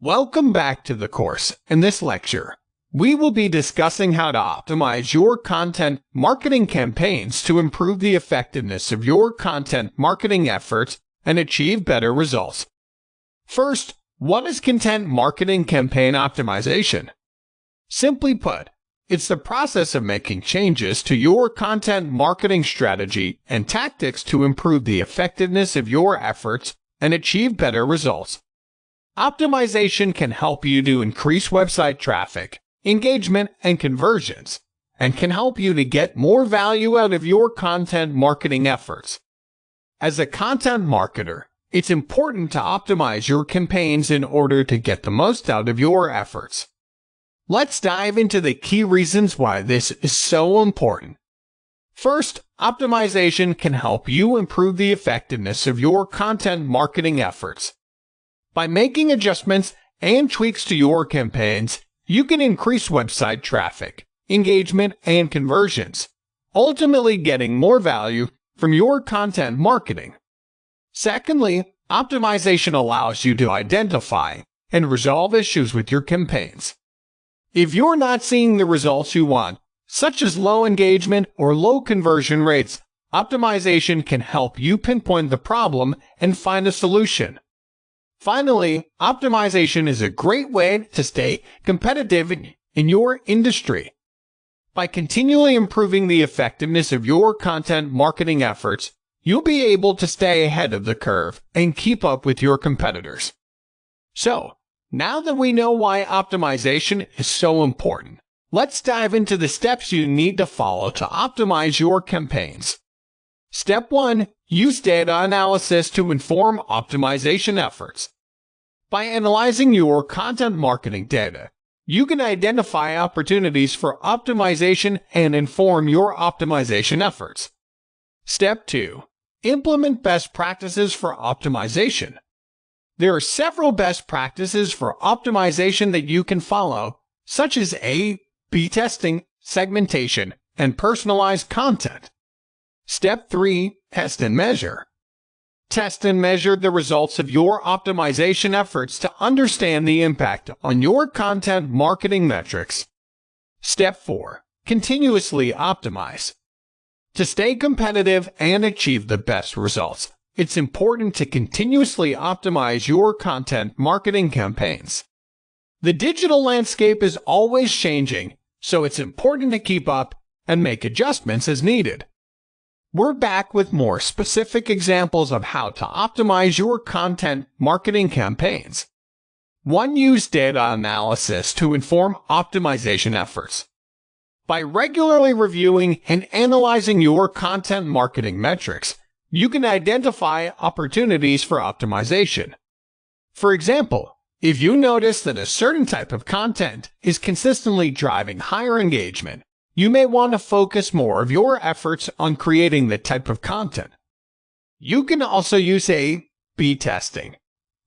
Welcome back to the course. In this lecture, we will be discussing how to optimize your content marketing campaigns to improve the effectiveness of your content marketing efforts and achieve better results. First, what is content marketing campaign optimization? Simply put, it's the process of making changes to your content marketing strategy and tactics to improve the effectiveness of your efforts and achieve better results. Optimization can help you to increase website traffic, engagement, and conversions, and can help you to get more value out of your content marketing efforts. As a content marketer, it's important to optimize your campaigns in order to get the most out of your efforts. Let's dive into the key reasons why this is so important. First, optimization can help you improve the effectiveness of your content marketing efforts. By making adjustments and tweaks to your campaigns, you can increase website traffic, engagement, and conversions, ultimately getting more value from your content marketing. Secondly, optimization allows you to identify and resolve issues with your campaigns. If you're not seeing the results you want, such as low engagement or low conversion rates, optimization can help you pinpoint the problem and find a solution. Finally, optimization is a great way to stay competitive in your industry. By continually improving the effectiveness of your content marketing efforts, you'll be able to stay ahead of the curve and keep up with your competitors. So, now that we know why optimization is so important, let's dive into the steps you need to follow to optimize your campaigns. Step 1. Use data analysis to inform optimization efforts. By analyzing your content marketing data, you can identify opportunities for optimization and inform your optimization efforts. Step 2. Implement best practices for optimization. There are several best practices for optimization that you can follow, such as A/B testing, segmentation, and personalized content. Step 3. Test and measure. Test and measure the results of your optimization efforts to understand the impact on your content marketing metrics. Step 4. Continuously optimize. To stay competitive and achieve the best results, it's important to continuously optimize your content marketing campaigns. The digital landscape is always changing, so it's important to keep up and make adjustments as needed. We're back with more specific examples of how to optimize your content marketing campaigns. 1. Use data analysis to inform optimization efforts. By regularly reviewing and analyzing your content marketing metrics, you can identify opportunities for optimization. For example, if you notice that a certain type of content is consistently driving higher engagement, you may want to focus more of your efforts on creating the type of content. You can also use A/B testing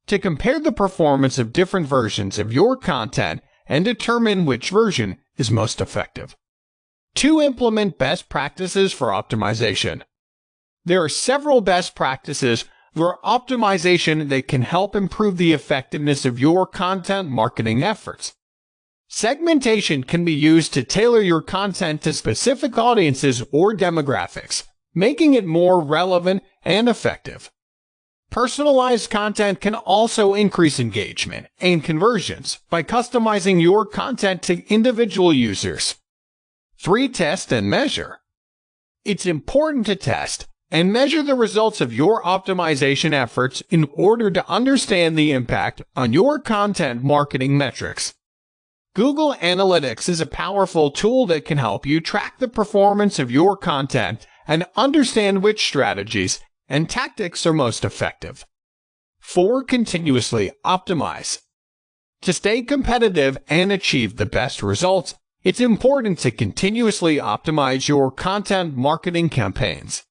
to compare the performance of different versions of your content and determine which version is most effective. 2. Implement best practices for optimization. There are several best practices for optimization that can help improve the effectiveness of your content marketing efforts. Segmentation can be used to tailor your content to specific audiences or demographics, making it more relevant and effective. Personalized content can also increase engagement and conversions by customizing your content to individual users. 3. Test and measure. It's important to test and measure the results of your optimization efforts in order to understand the impact on your content marketing metrics. Google Analytics is a powerful tool that can help you track the performance of your content and understand which strategies and tactics are most effective. 4. Continuously optimize. To stay competitive and achieve the best results, it's important to continuously optimize your content marketing campaigns.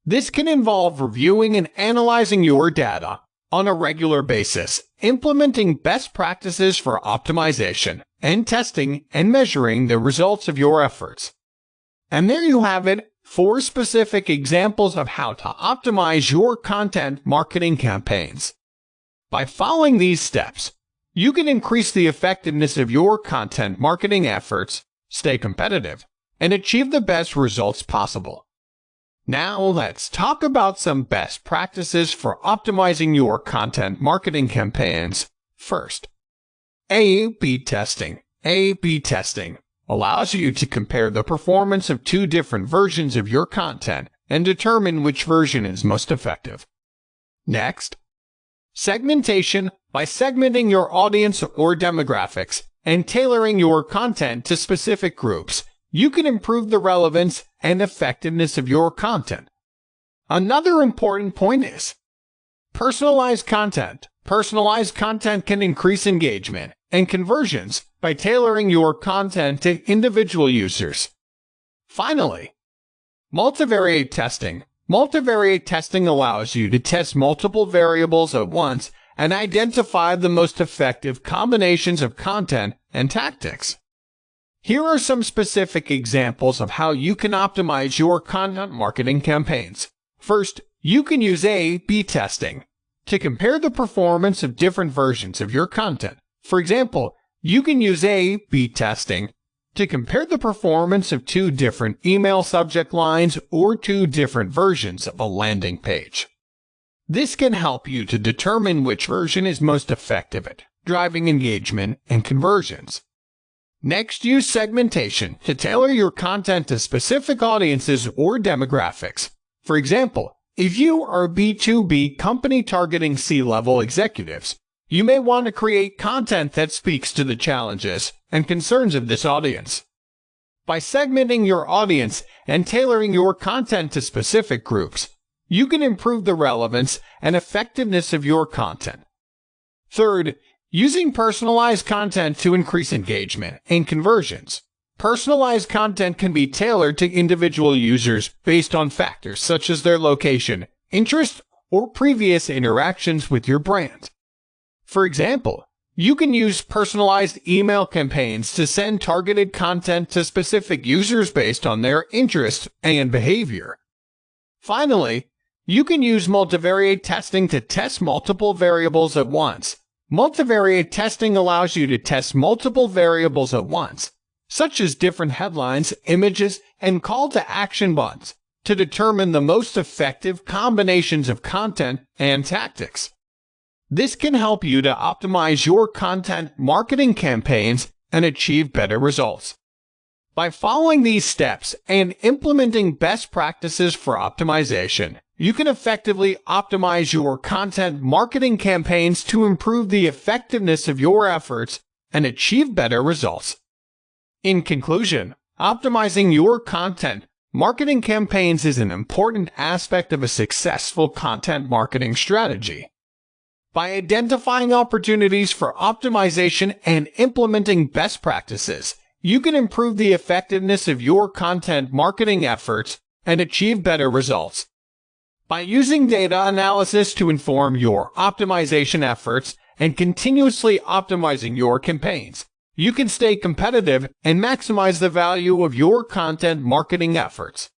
This can involve reviewing and analyzing your data on a regular basis, implementing best practices for optimization, and testing and measuring the results of your efforts. And there you have it, 4 specific examples of how to optimize your content marketing campaigns. By following these steps, you can increase the effectiveness of your content marketing efforts, stay competitive, and achieve the best results possible. Now let's talk about some best practices for optimizing your content marketing campaigns. First, A/B testing. A/B testing allows you to compare the performance of two different versions of your content and determine which version is most effective. Next, segmentation. By segmenting your audience or demographics and tailoring your content to specific groups, you can improve the relevance and effectiveness of your content. Another important point is personalized content. Personalized content can increase engagement and conversions by tailoring your content to individual users. Finally, multivariate testing. Multivariate testing allows you to test multiple variables at once and identify the most effective combinations of content and tactics. Here are some specific examples of how you can optimize your content marketing campaigns. First, you can use A/B testing to compare the performance of different versions of your content. For example, you can use A/B testing to compare the performance of two different email subject lines or two different versions of a landing page. This can help you to determine which version is most effective at driving engagement and conversions. Next, use segmentation to tailor your content to specific audiences or demographics. For example, if you are a B2B company targeting C-level executives, you may want to create content that speaks to the challenges and concerns of this audience. By segmenting your audience and tailoring your content to specific groups, you can improve the relevance and effectiveness of your content. Third, using personalized content to increase engagement and conversions. Personalized content can be tailored to individual users based on factors such as their location, interest, or previous interactions with your brand. For example, you can use personalized email campaigns to send targeted content to specific users based on their interests and behavior. Finally, you can use multivariate testing to test multiple variables at once. Multivariate testing allows you to test multiple variables at once, such as different headlines, images, and call-to-action buttons, to determine the most effective combinations of content and tactics. This can help you to optimize your content marketing campaigns and achieve better results. By following these steps and implementing best practices for optimization, you can effectively optimize your content marketing campaigns to improve the effectiveness of your efforts and achieve better results. In conclusion, optimizing your content marketing campaigns is an important aspect of a successful content marketing strategy. By identifying opportunities for optimization and implementing best practices, you can improve the effectiveness of your content marketing efforts and achieve better results. By using data analysis to inform your optimization efforts and continuously optimizing your campaigns, you can stay competitive and maximize the value of your content marketing efforts.